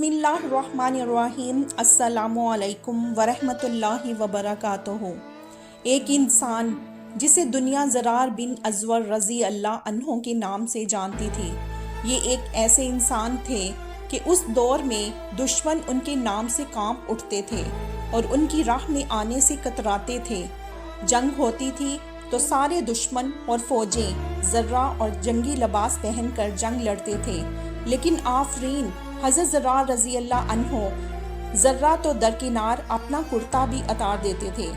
बिस्मिल्लाहिर्रहमानिर्रहीम। अस्सलामुअलैकुम वरहमतुल्लाहि वबरकातुहू। एक इंसान जिसे दुनिया ज़रार बिन अज़वर रज़ी अल्लाह अन्हो के नाम से जानती थी, ये एक ऐसे इंसान थे कि उस दौर में दुश्मन उनके नाम से कांप उठते थे और उनकी राह में आने से कतराते थे। जंग होती थी तो सारे दुश्मन और फौजें ज़र्रा और जंगी लिबास पहनकर जंग लड़ते थे, लेकिन आफरीन हज़रत ज़रार रज़ी अल्लाह अन्हो ज़र्रा तो दरकिनार अपना कुर्ता भी उतार देते थे।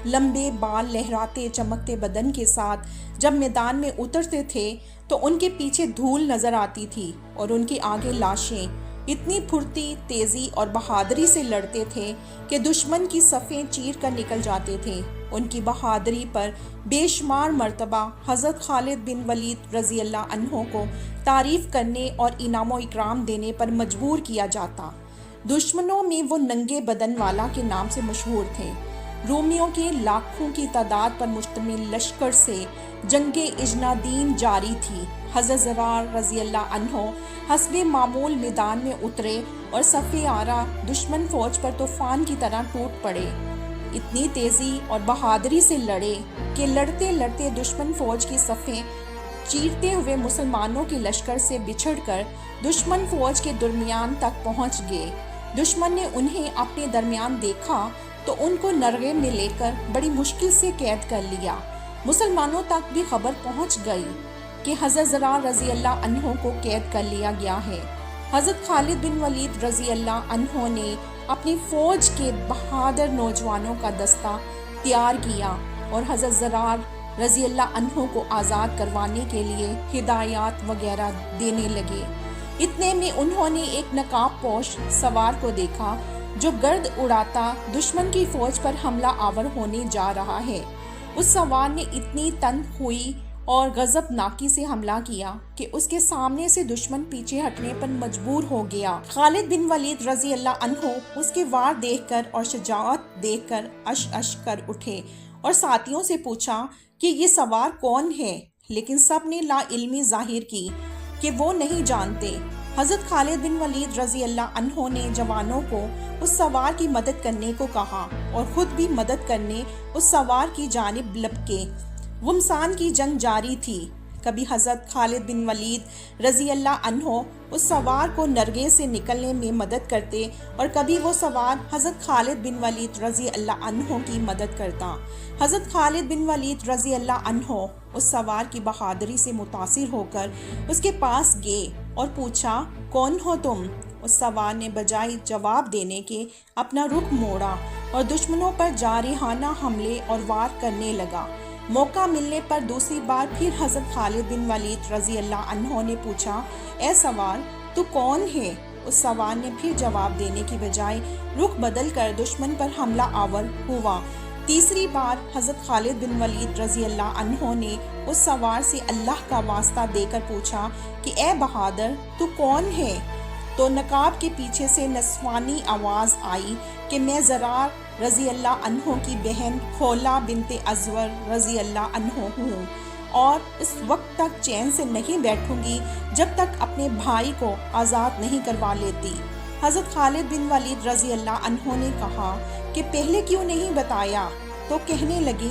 लंबे बाल लहराते चमकते बदन के साथ जब मैदान में उतरते थे तो उनके पीछे धूल नजर आती थी और उनके आगे लाशें। इतनी फुर्ती, तेजी और बहादुरी से लड़ते थे कि दुश्मन की सफ़ें चीर कर निकल जाते थे। उनकी बहादुरी पर बेशुमार मर्तबा हज़रत खालिद बिन वलीद रज़ी अल्लाह अन्हो को तारीफ़ करने और इनाम इकराम देने पर मजबूर किया जाता। दुश्मनों में वो नंगे बदन वाला के नाम से मशहूर थे। रोमियों के लाखों की तादाद पर मुश्तमिल लश्कर से जंगे इजनादीन जारी थी। हज़रत ज़रार रज़ी अल्लाह अन्हो हस्बे मामूल मैदान में उतरे और सफ़े आरा दुश्मन फ़ौज पर तूफ़ान की तरह टूट पड़े। इतनी तेज़ी और बहादुरी से लड़े कि लड़ते लड़ते दुश्मन फ़ौज की सफ़ें चीरते हुए मुसलमानों के लश्कर से बिछड़कर दुश्मन फ़ौज के दरमियान तक पहुंच गए। दुश्मन ने उन्हें अपने दरमियान देखा तो उनको नरगे में लेकर बड़ी मुश्किल से कैद कर लिया। मुसलमानों तक भी खबर पहुंच गई कि हज़रत ज़रार रज़ी अल्लाह अन्हो को कैद कर लिया गया है। हज़रत खालिद बिन वलीद रज़ी अल्लाह अन्हो ने अपनी फ़ौज के बहादुर नौजवानों का दस्ता तैयार किया और हज़रत ज़रार रज़ी अल्लाह अन्हो को आज़ाद करवाने के लिए हिदायत वगैरह देने लगे। इतने में उन्होंने एक नकाब पोश सवार को देखा जो गर्द उड़ाता दुश्मन की फ़ौज पर हमला आवर होने जा रहा है। उस सवार ने इतनी तंग हुई और गज़बनाकी से हमला किया कि उसके सामने से दुश्मन पीछे हटने पर मजबूर हो गया। खालिद बिन वलीद रज़ी अल्लाह अन्हो उसके वार देखकर और शजाअत देखकर अश अश कर उठे और साथियों से पूछा कि ये सवार कौन है, लेकिन सब ने ला इल्मी जाहिर की कि वो नहीं जानते। हज़रत खालिद बिन वलीद रज़ी अल्लाह अन्हो ने जवानों को उस सवार की मदद करने को कहा और ख़ुद भी मदद करने उस सवार की जानिब लपके। गुमसान की जंग जारी थी। कभी हज़रत खालिद बिन वलीद रज़ी अल्लाह अन्हो उस सवार को नरगे से निकलने में मदद करते और कभी वो सवार हज़रत खालिद बिन वलीद रज़ी अल्लाह अन्हो की मदद करता। हज़रत खालिद बिन वलीद रज़ी अल्लाह अन्हो उस सवार की बहादुरी से मुतासिर होकर उसके पास गए और पूछा, कौन हो तुम? उस सवार ने बजाय जवाब देने के अपना रुख मोड़ा और दुश्मनों पर जारिहाना हमले और वार करने लगा। मौका मिलने पर दूसरी बार फिर हज़रत खालिद बिन वलीद रज़ी अल्लाह अन्हो ने पूछा, ए सवार तू कौन है? उस सवार ने फिर जवाब देने की बजाय रुख बदल कर दुश्मन पर हमला आवर हुआ। तीसरी बार हज़रत खालिद बिन वलीद रज़ी अल्लाह अन्हो ने उस सवार से अल्लाह का वास्ता देकर पूछा कि ए बहादुर तू कौन है? तो नकाब के पीछे से नस्वानी आवाज़ आई कि मैं ज़रार रज़ी अल्लाह अन्हो की बहन खौला बिनते अज़वर रज़ी अल्लाह अन्हो हूँ और इस वक्त तक चैन से नहीं बैठूंगी जब तक अपने भाई को आज़ाद नहीं करवा लेती। हज़रत खालिद बिन वलीद रज़ी अल्लाह अन्हो ने कहा कि पहले क्यों नहीं बताया? तो कहने लगी,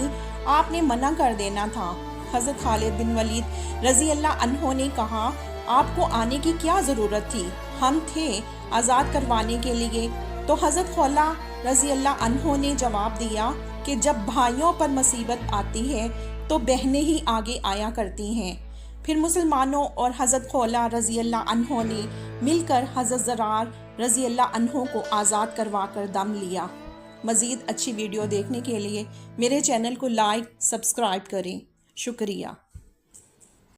आपने मना कर देना था। हज़रत खालिद बिन वलीद रज़ी अल्लाह अन्हो ने कहा, आपको आने की क्या ज़रूरत थी? हम थे आज़ाद करवाने के लिए। तो हज़रत खौला रज़ी अल्लाह अन्हो ने जवाब दिया कि जब भाइयों पर मुसीबत आती है तो बहनें ही आगे आया करती हैं। फिर मुसलमानों और हज़रत खौला रज़ी अल्लाह अन्हो ने मिलकर हज़रत ज़रार रज़ी अल्लाह अन्हो को आज़ाद करवा कर दम लिया। मज़ीद अच्छी वीडियो देखने के लिए मेरे चैनल को लाइक सब्सक्राइब करें। शुक्रिया।